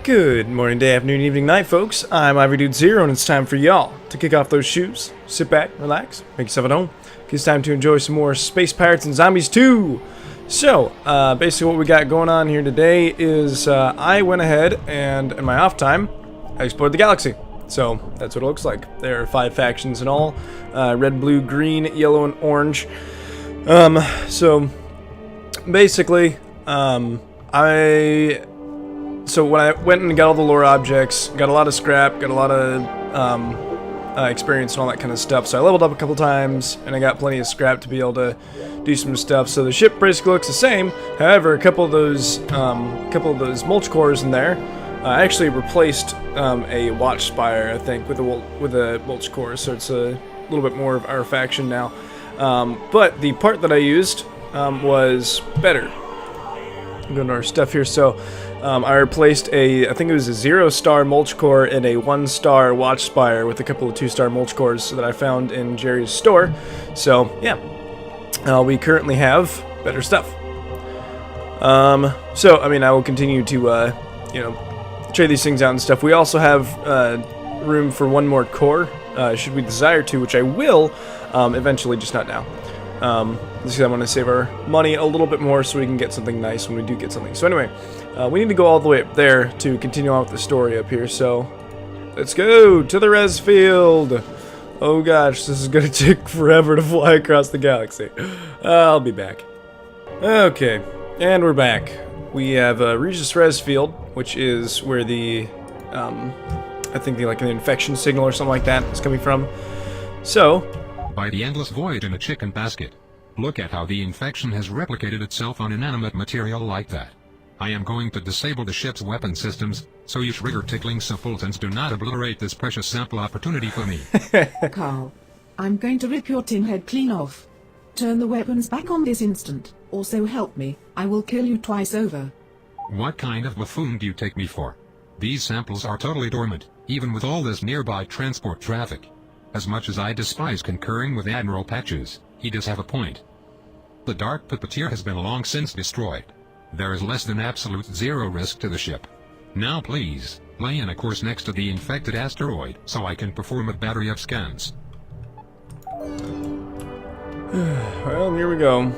Good morning, day, afternoon, evening, night, folks. I'm IvoryDude0, and it's time for y'all to kick off those shoes, sit back, relax, make yourself at home. It's time to enjoy some more Space Pirates and Zombies 2. So, basically what we got going on here today is I went ahead and, in my off time, I explored the galaxy. So, that's what it looks like. There are 5 factions in all, red, blue, green, yellow, and orange. So, basically, So when I went and got all the lore objects, got a lot of scrap, got a lot of experience and all that kind of stuff. So I leveled up a couple times, and I got plenty of scrap to be able to do some stuff. So the ship basically looks the same. However, a couple of those mulch cores in there, I actually replaced a watch spire, I think, with a mulch core. So it's a little bit more of our faction now. But the part that I used was better. I'm going to our stuff here. So I replaced I think it was a 0-star mulch core and a 1-star watch spire with a couple of 2-star mulch cores that I found in Jerry's store. So yeah, we currently have better stuff. So I mean, I will continue to trade these things out and stuff. We also have room for one more core, should we desire to, which I will eventually, just not now. Just because I want to save our money a little bit more so we can get something nice when we do get something. So anyway, we need to go all the way up there to continue on with the story up here. So let's go to the res field. Oh gosh, this is going to take forever to fly across the galaxy. I'll be back. Okay, and we're back. We have Regis res field, which is where the, I think like an infection signal or something like that is coming from. So, by the endless void in a chicken basket. Look at how the infection has replicated itself on inanimate material like that. I am going to disable the ship's weapon systems, so you trigger-tickling simpletons do not obliterate this precious sample opportunity for me. Carl, I'm going to rip your tin head clean off. Turn the weapons back on this instant, or so help me, I will kill you twice over. What kind of buffoon do you take me for? These samples are totally dormant, even with all this nearby transport traffic. As much as I despise concurring with Admiral Patches, he does have a point. The Dark Puppeteer has been long since destroyed. There is less than absolute zero risk to the ship. Now please, lay in a course next to the infected asteroid, so I can perform a battery of scans. Well, here we go.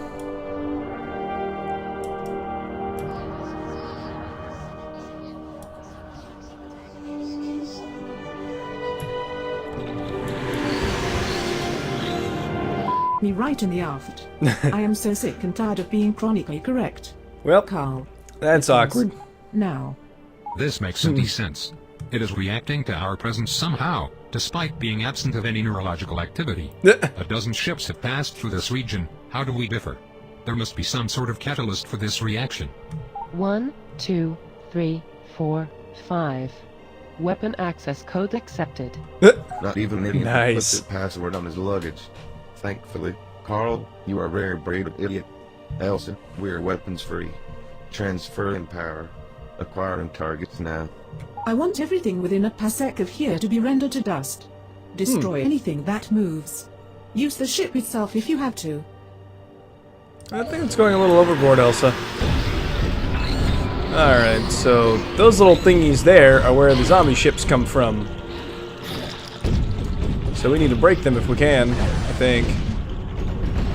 Me right in the aft. I am so sick and tired of being chronically correct. Well, Carl. that's awkward. Now. This makes some sense. It is reacting to our presence somehow, despite being absent of any neurological activity. A dozen ships have passed through this region. How do we differ? There must be some sort of catalyst for this reaction. 1, 2, 3, 4, 5. Weapon access code accepted. Not even an idiot Nice. put the password on his luggage. Thankfully, Carl, you are a very brave idiot. Elsa, we're weapons free. Transferring power. Acquiring targets now. I want everything within a parsec of here to be rendered to dust. Destroy anything that moves. Use the ship itself if you have to. I think it's going a little overboard, Elsa. Alright, so those little thingies there are where the zombie ships come from. So we need to break them if we can, I think.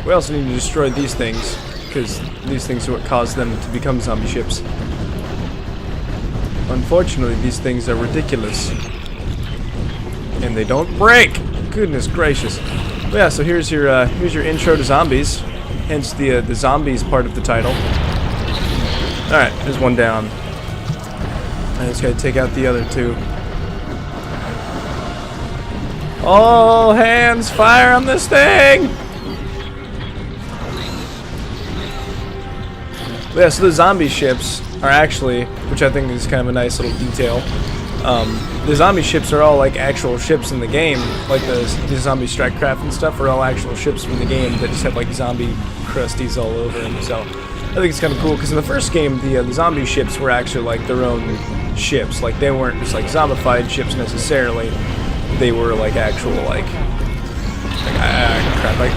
We also need to destroy these things, because these things are what caused them to become zombie ships. Unfortunately, these things are ridiculous. And they don't break! Goodness gracious. But yeah, so here's your intro to zombies. Hence the zombies part of the title. Alright, there's one down. I just gotta take out the other two. All hands fire on this thing! Yeah, so the zombie ships are actually, which I think is kind of a nice little detail, the zombie ships are all like actual ships in the game, like the zombie strike craft and stuff are all actual ships from the game that just have like zombie crusties all over them, so I think it's kind of cool, because in the first game, the zombie ships were actually like their own ships, like they weren't just like zombified ships necessarily. They were like actual crap.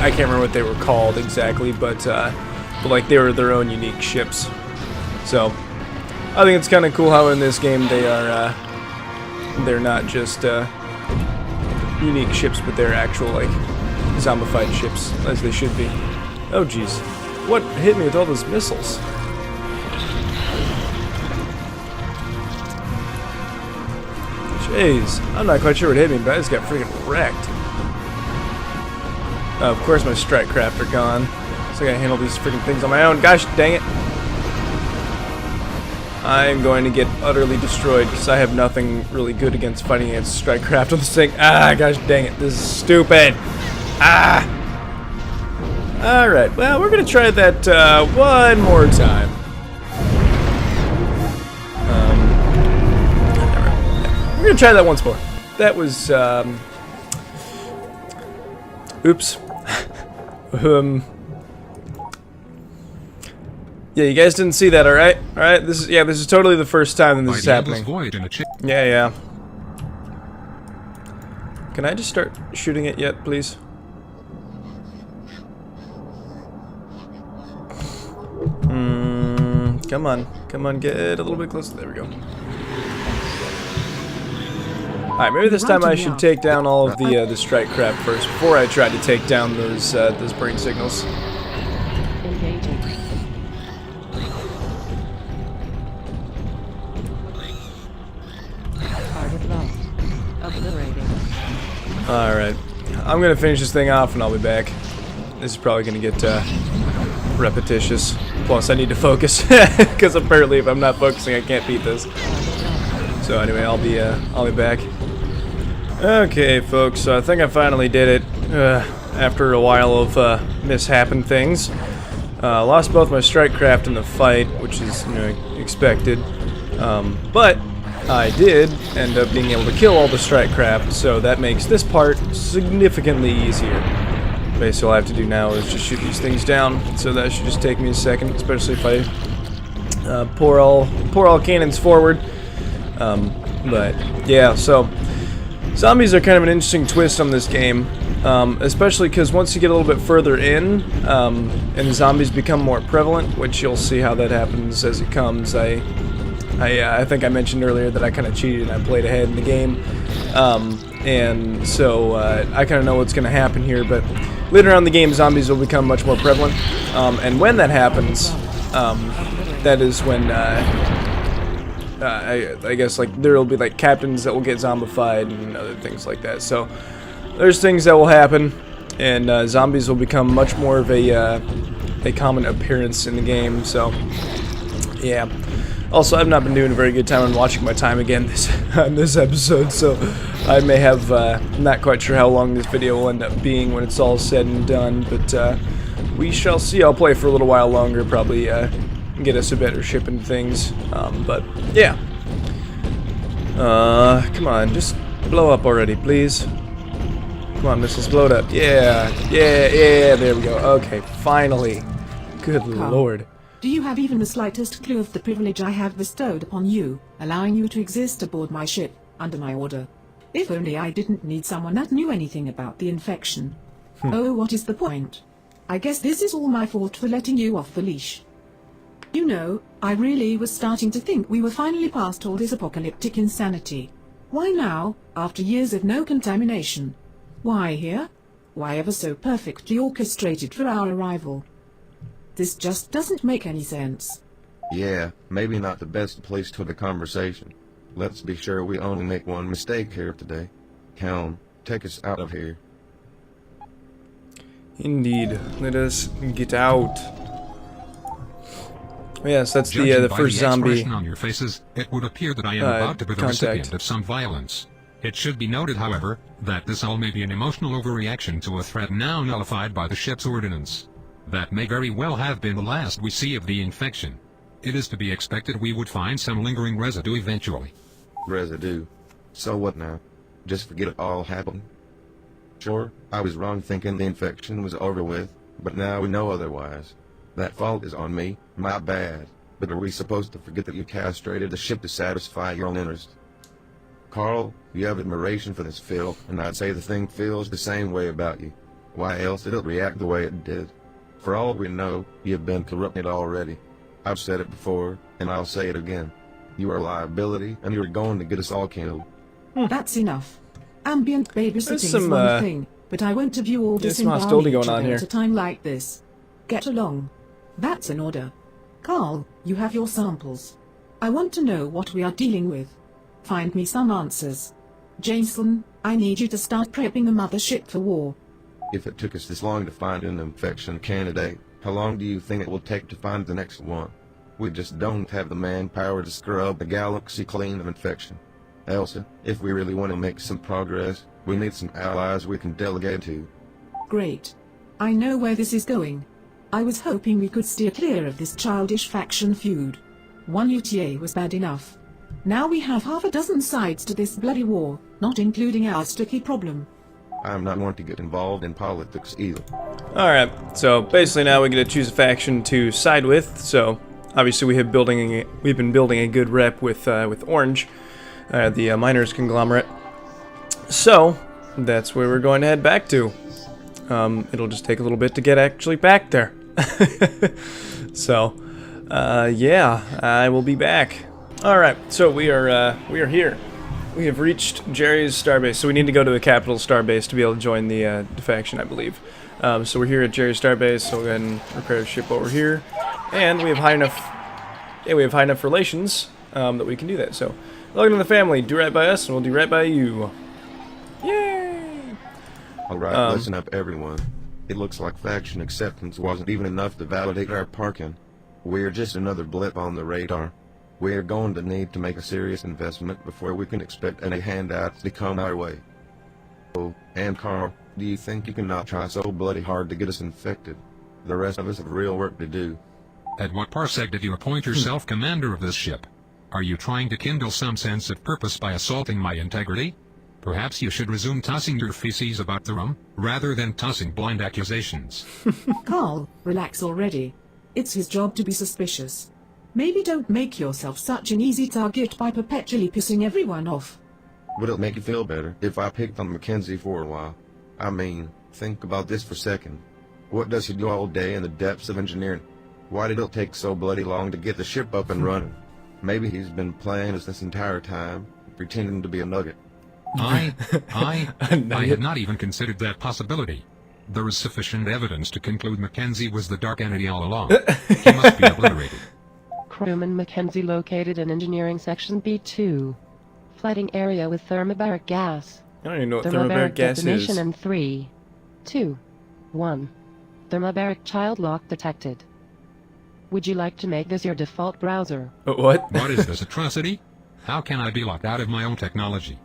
I can't remember what they were called exactly, but like they were their own unique ships. So I think it's kind of cool how in this game they are, they're not just unique ships, but they're actual, like, zombified ships, as they should be. Oh, jeez. What hit me with all those missiles? Jeez. I'm not quite sure what hit me, but I just got freaking wrecked. Oh, of course my strike craft are gone. So I gotta handle these freaking things on my own. Gosh dang it. I'm going to get utterly destroyed because I have nothing really good against fighting against strike craft on this thing. Ah, gosh dang it. This is stupid. Ah! Alright, well, we're going to try that one more time. We're going to try that once more. That was, oops. Yeah, you guys didn't see that, alright? Alright, this is totally the first time that this is happening. Yeah. Can I just start shooting it yet, please? Come on. Come on, get a little bit closer. There we go. Alright, maybe this time I should take down all of the strike craft first before I try to take down those brain signals. Engaging. Target lost. Obliterating. Alright. I'm gonna finish this thing off and I'll be back. This is probably gonna get repetitious. Plus I need to focus because apparently if I'm not focusing I can't beat this. So anyway, I'll be back. Okay folks, so I think I finally did it after a while of mishappen things. Lost both my strike craft in the fight, which is, you know, expected. But I did end up being able to kill all the strike craft, so that makes this part significantly easier. Basically all I have to do now is just shoot these things down, so that should just take me a second, especially if I pour all cannons forward. But yeah, so zombies are kind of an interesting twist on this game, especially because once you get a little bit further in, and zombies become more prevalent, which you'll see how that happens as it comes. I think I mentioned earlier that I kind of cheated and I played ahead in the game, and so I kind of know what's going to happen here, but later on in the game zombies will become much more prevalent, and when that happens, that is when I guess like there will be like captains that will get zombified and other things like that. So there's things that will happen, and zombies will become much more of a common appearance in the game. So yeah. Also, I've not been doing a very good time on watching my time again on this episode, so I may have not quite sure how long this video will end up being when it's all said and done, but we shall see. I'll play for a little while longer, probably get us a better ship and things, but yeah. Come on, just blow up already, please. Come on, missiles, blow it up. Yeah, there we go. Okay, finally. Good lord. Do you have even the slightest clue of the privilege I have bestowed upon you, allowing you to exist aboard my ship, under my order? If only I didn't need someone that knew anything about the infection. Oh, what is the point? I guess this is all my fault for letting you off the leash. You know, I really was starting to think we were finally past all this apocalyptic insanity. Why now, after years of no contamination? Why here? Why ever so perfectly orchestrated for our arrival? This just doesn't make any sense. Yeah, maybe not the best place to the conversation. Let's be sure we only make one mistake here today. Helm, take us out of here. Indeed. Let us get out. Yes, that's the first zombie. Expression on your faces, it would appear that I am about to be the recipient of some violence. It should be noted, however, that this all may be an emotional overreaction to a threat now nullified by the ship's ordnance. That may very well have been the last we see of the infection. It is to be expected we would find some lingering residue eventually. Residue. So what now? Just forget it all happened? Sure, I was wrong thinking the infection was over with, but now we know otherwise. That fault is on me, my bad. But are we supposed to forget that you castrated the ship to satisfy your own interest? Carl, you have admiration for this filth, and I'd say the thing feels the same way about you. Why else did it react the way it did? For all we know, you've been corrupted already. I've said it before, and I'll say it again. You are a liability, and you are going to get us all killed. That's enough. Ambient babysitting There's is some, one thing, but I won't have you all there's some disembowel hostility each going on other here. at a time like this. Get along. That's an order. Carl, you have your samples. I want to know what we are dealing with. Find me some answers. Jason, I need you to start prepping the mothership for war. If it took us this long to find an infection candidate, how long do you think it will take to find the next one? We just don't have the manpower to scrub the galaxy clean of infection. Elsa, if we really want to make some progress, we need some allies we can delegate to. Great. I know where this is going. I was hoping we could steer clear of this childish faction feud. One UTA was bad enough. Now we have half a dozen sides to this bloody war, not including our sticky problem. I'm not one to get involved in politics either. Alright, so basically now we get to choose a faction to side with, so obviously we've been building a good rep with Orange, the miners conglomerate. So, that's where we're going to head back to. It'll just take a little bit to get actually back there. So, yeah, I will be back. Alright, so we are here. We have reached Jerry's starbase, so we need to go to a capital starbase to be able to join the faction, I believe. So we're here at Jerry's starbase, so we'll go ahead and repair the ship over here. And we have high enough relations that we can do that. So, welcome to the family. Do right by us, and we'll do right by you. Yay! Alright, listen up everyone. It looks like faction acceptance wasn't even enough to validate our parking. We're just another blip on the radar. We're going to need to make a serious investment before we can expect any handouts to come our way. Oh, and Carl, do you think you can not try so bloody hard to get us infected? The rest of us have real work to do. At what parsec did you appoint yourself commander of this ship? Are you trying to kindle some sense of purpose by assaulting my integrity? Perhaps you should resume tossing your feces about the room, rather than tossing blind accusations. Carl, relax already. It's his job to be suspicious. Maybe don't make yourself such an easy target by perpetually pissing everyone off. Would it make you feel better if I picked on Mackenzie for a while? I mean, think about this for a second. What does he do all day in the depths of engineering? Why did it take so bloody long to get the ship up and running? Maybe he's been playing us this entire time, pretending to be a nugget. I had not even considered that possibility. There is sufficient evidence to conclude Mackenzie was the dark entity all along. He must be obliterated. Crewman Mackenzie located in Engineering Section B2. Flooding area with thermobaric gas. I don't even know what thermobaric gas detonation is. in 3, 2, 1. Thermobaric child lock detected. Would you like to make this your default browser? What? What is this atrocity? How can I be locked out of my own technology?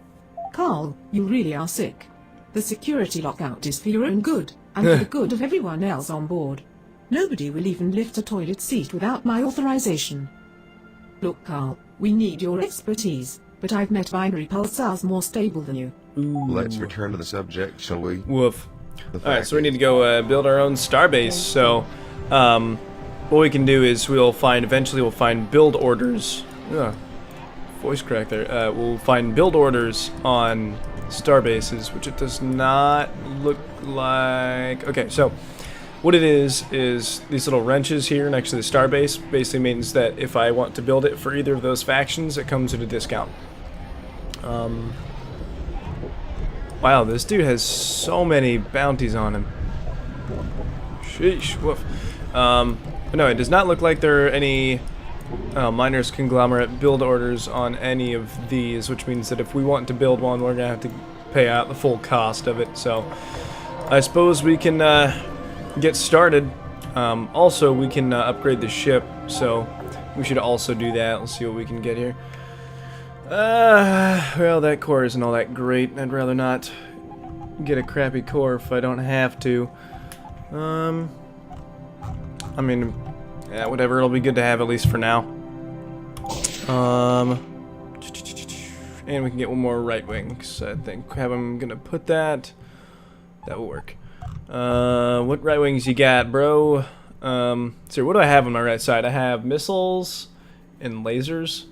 Carl, you really are sick. The security lockout is for your own good, and for the good of everyone else on board. Nobody will even lift a toilet seat without my authorization. Look, Carl, we need your expertise, but I've met binary pulsars more stable than you. Let's return to the subject, shall we? Woof. The Alright, fact so we is- need to go build our own starbase. So, what we can do is eventually we'll find build orders. Ugh, voice crack there. We'll find build orders on starbases, which it does not look like. Okay, so what it is these little wrenches here next to the starbase basically means that if I want to build it for either of those factions, it comes at a discount. Wow, this dude has so many bounties on him. Sheesh, woof. But no, it does not look like there are any miners conglomerate build orders on any of these, which means that if we want to build one, we're gonna have to pay out the full cost of it. So I suppose we can get started. Also, we can upgrade the ship, so we should also do that. Let's see what we can get here. Well, that core isn't all that great. I'd rather not get a crappy core if I don't have to. I mean, yeah, whatever. It'll be good to have at least for now. And we can get one more right wing. So I think I'm gonna put that. That will work. What right wings you got, bro? So what do I have on my right side? I have missiles and lasers.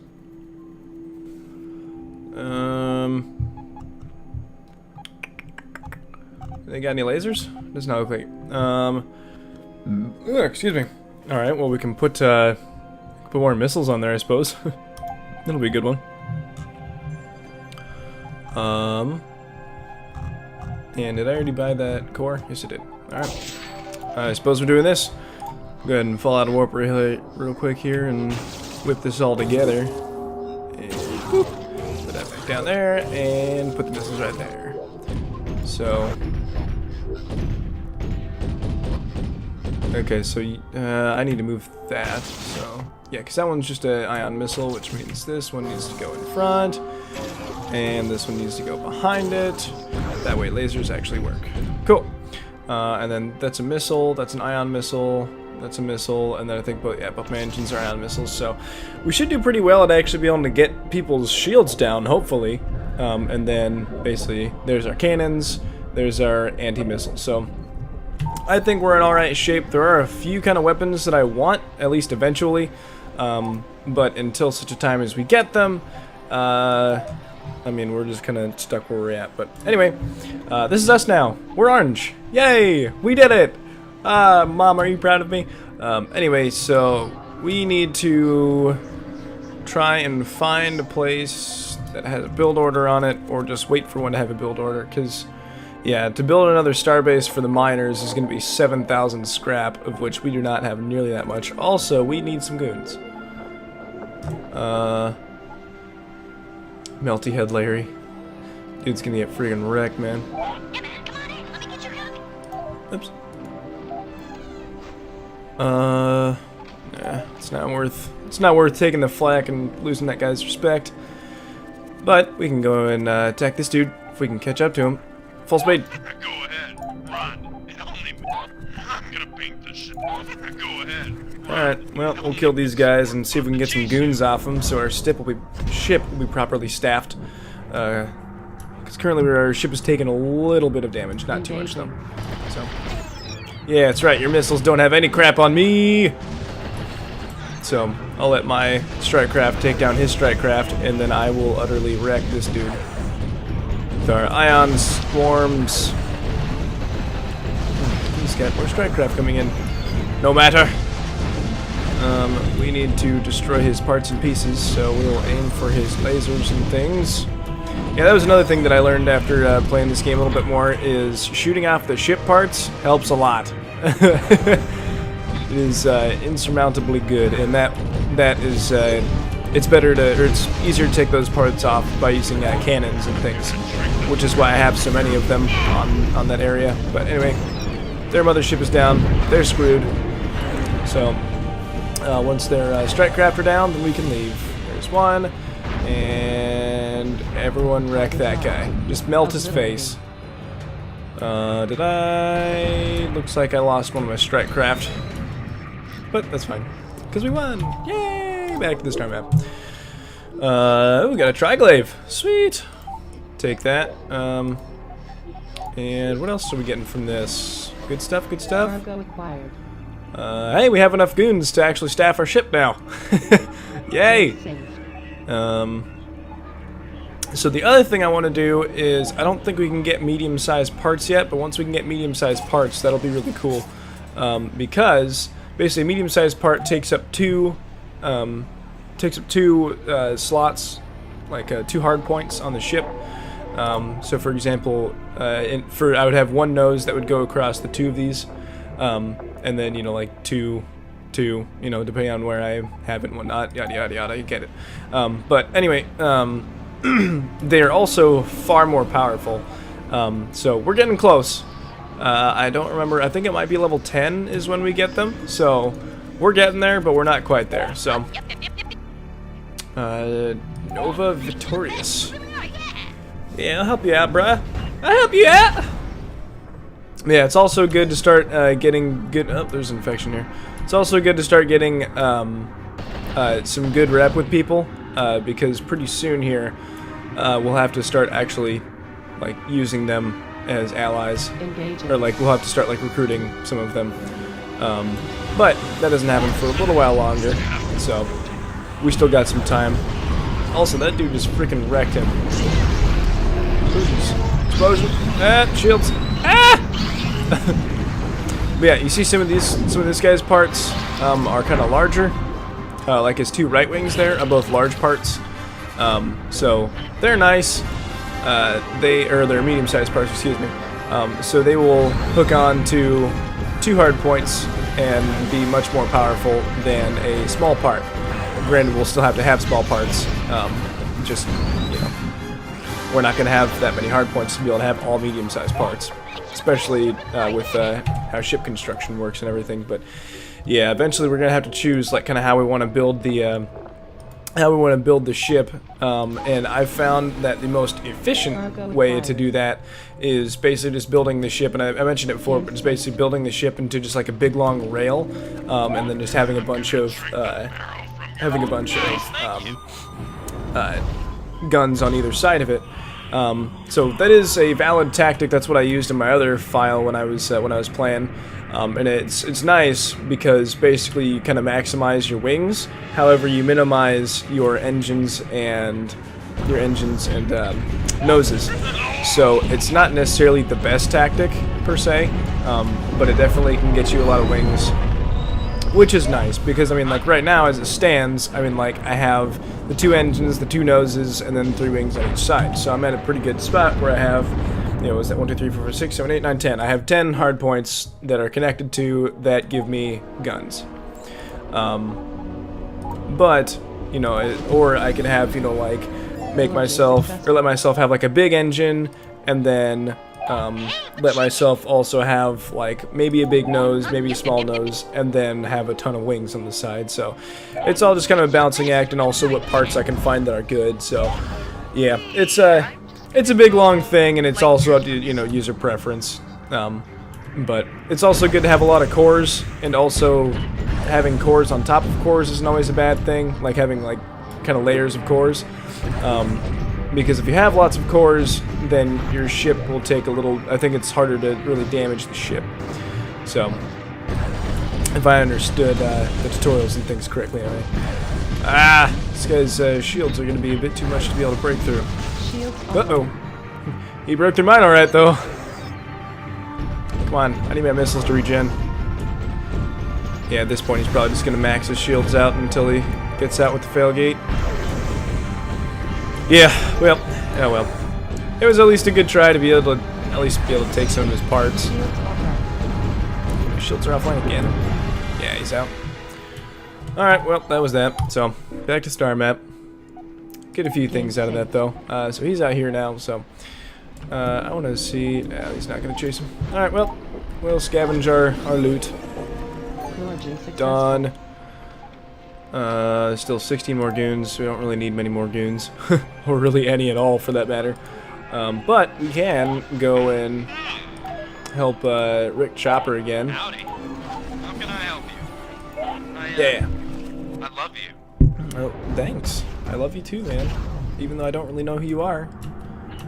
They got any lasers? Does not look like. Excuse me. All right. Well, we can put more missiles on there, I suppose. That'll be a good one. And did I already buy that core? Yes, I did. Alright. I suppose we're doing this. Go ahead and fall out of warp real quick here and whip this all together. And whoop, put that back down there and put the missiles right there. So. Okay, so I need to move that. So yeah, because that one's just an ion missile, which means this one needs to go in front, and this one needs to go behind it. That way lasers actually work. Cool. And then that's a missile, that's an ion missile, that's a missile, and then I think both my engines are ion missiles, so we should do pretty well at actually being able to get people's shields down, hopefully. And then basically there's our cannons, there's our anti-missiles. So I think we're in alright shape. There are a few kind of weapons that I want, at least eventually, but until such a time as we get them, I mean, we're just kind of stuck where we're at. But anyway, this is us now. We're orange. Yay! We did it! Mom, are you proud of me? Anyway, so we need to try and find a place that has a build order on it, or just wait for one to have a build order, because, yeah, to build another starbase for the miners is going to be 7,000 scrap, of which we do not have nearly that much. Also, we need some goons. Melty head Larry. Dude's gonna get friggin' wrecked, man. Oops. Nah, it's not worth taking the flak and losing that guy's respect. But we can go and attack this dude if we can catch up to him. Full speed. Go ahead, run. It only I'm gonna paint this shit. Go ahead. Alright, well, we'll kill these guys and see if we can get some goons off them so our ship will be properly staffed. Because currently our ship is taking a little bit of damage, not too much though. So, yeah, that's right, your missiles don't have any crap on me! So, I'll let my strike craft take down his strike craft, and then I will utterly wreck this dude. With our ion swarms. He's got more strike craft coming in. No matter. We need to destroy his parts and pieces, so we'll aim for his lasers and things. Yeah, that was another thing that I learned after playing this game a little bit more, is shooting off the ship parts helps a lot. It is insurmountably good, and that is it's better to, or it's easier to take those parts off by using cannons and things, which is why I have so many of them on that area. But anyway, their mothership is down, they're screwed. So once their strike craft are down, then we can leave. There's one, and everyone wreck that guy. Just melt his face. Looks like I lost one of my strike craft. But that's fine, because we won! Yay! Back to the star map. We got a triglaive. Sweet! Take that. And what else are we getting from this? Good stuff, good stuff. Cargo acquired. Hey, we have enough goons to actually staff our ship now. Yay! So the other thing I want to do is, I don't think we can get medium-sized parts yet, but once we can get medium-sized parts, that'll be really cool. Because basically a medium-sized part takes up two slots, like 2 hard points on the ship. So for example, I would have one nose that would go across the 2 of these. And then, you know, like two, you know, depending on where I have it and whatnot, yada yada yada, you get it. But anyway, they're also far more powerful. So we're getting close. I don't remember, I think it might be level 10 is when we get them. So we're getting there, but we're not quite there. So Nova Victorious. Yeah, I'll help you out, bruh. I'll help you out. Yeah, it's also good to start getting good. Oh, there's an infection here. It's also good to start getting some good rep with people, because pretty soon here we'll have to start actually like using them as allies, or like we'll have to start like recruiting some of them. But that doesn't happen for a little while longer, so we still got some time. Also, that dude just freaking wrecked him. Explosion! Ah, shields! Ah! But yeah, you see some of this guy's parts are kind of larger. Like his 2 right wings there are both large parts. So they're nice. They're medium-sized parts, excuse me. So they will hook on to 2 hard points and be much more powerful than a small part. Granted, we'll still have to have small parts. Just, you know, we're not going to have that many hard points to be able to have all medium-sized parts, especially with how ship construction works and everything. But yeah, eventually we're going to have to choose like kind of how we want to build the ship, and I've found that the most efficient way to do that is basically just building the ship, and I mentioned it before, but it's basically building the ship into just like a big long rail, and then just having a bunch of guns on either side of it. So that is a valid tactic. That's what I used in my other file when I was playing. And it's nice because basically you kind of maximize your wings, however you minimize your engines and noses. So it's not necessarily the best tactic per se, but it definitely can get you a lot of wings, which is nice because I mean, like right now as it stands, I mean, like I have the 2 engines, the 2 noses, and then 3 wings on each side. So I'm at a pretty good spot where I have, you know, is that 1, 2, 3, 4, 5, 6, 7, 8, 9, 10? I have 10 hard points that are connected to that give me guns. But, you know, or I can have, you know, like, make myself, or let myself have, like, a big engine, and then, let myself also have, like, maybe a big nose, maybe a small nose, and then have a ton of wings on the side. So, it's all just kind of a balancing act, and also what parts I can find that are good. So, yeah, it's a big long thing, and it's also up to, you know, user preference. But it's also good to have a lot of cores, and also having cores on top of cores isn't always a bad thing, like having like kind of layers of cores. Because if you have lots of cores, then your ship will take a little, I think it's harder to really damage the ship. So, if I understood the tutorials and things correctly, anyway. This guy's shields are going to be a bit too much to be able to break through. Uh-oh. He broke through mine alright, though. Come on, I need my missiles to regen. Yeah, at this point he's probably just going to max his shields out until he gets out with the failgate. Yeah, well, oh well. It was at least a good try to be able to, at least be able to take some of his parts. Shields are offline again. Yeah, he's out. Alright, well, that was that. So, back to Star Map. Get a few things out of that, though. So he's out here now, so... I want to see... he's not going to chase him. Alright, well, we'll scavenge our loot. Done. Still 16 more goons. We don't really need many more goons. Or really any at all, for that matter. But we can go and help Rick Chopper again. Howdy. How can I help you? Yeah. I love you. Oh, thanks. I love you too, man. Even though I don't really know who you are.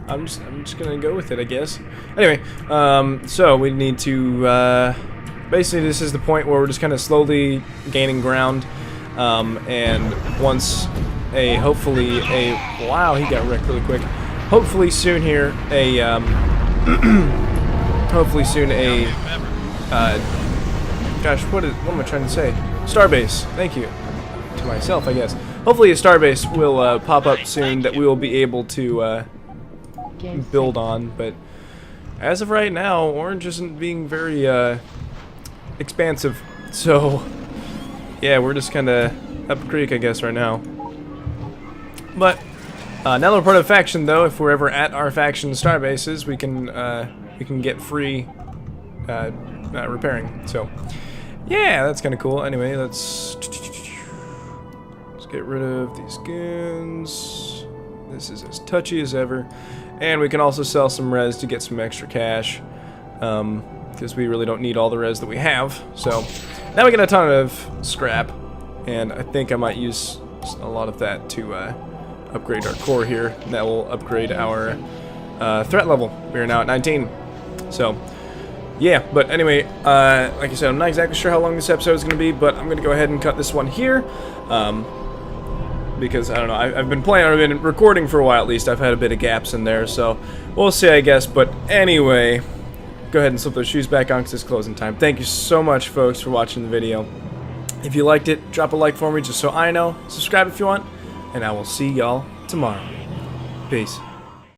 I'm just gonna go with it, I guess. Anyway, so we need to, basically this is the point where we're just kind of slowly gaining ground, and once hopefully wow, he got wrecked really quick. Hopefully soon here, hopefully soon gosh, what am I trying to say? Starbase, thank you. To myself, I guess. Hopefully a starbase will pop up soon that we will be able to build on, but as of right now, Orange isn't being very expansive, so yeah, we're just kind of up creek, I guess, right now. But now that we're part of a faction, though, if we're ever at our faction starbases, we can get free repairing. So yeah, that's kind of cool. Anyway, let's get rid of these goons. This is as touchy as ever. And we can also sell some res to get some extra cash, because we really don't need all the res that we have. So now we get a ton of scrap, and I think I might use a lot of that to upgrade our core here. And that will upgrade our threat level. We are now at 19. So yeah, but anyway, like I said, I'm not exactly sure how long this episode is going to be, but I'm going to go ahead and cut this one here. Because, I don't know, I've been recording for a while at least. I've had a bit of gaps in there, so we'll see, I guess. But anyway, go ahead and slip those shoes back on because it's closing time. Thank you so much, folks, for watching the video. If you liked it, drop a like for me just so I know. Subscribe if you want, and I will see y'all tomorrow. Peace.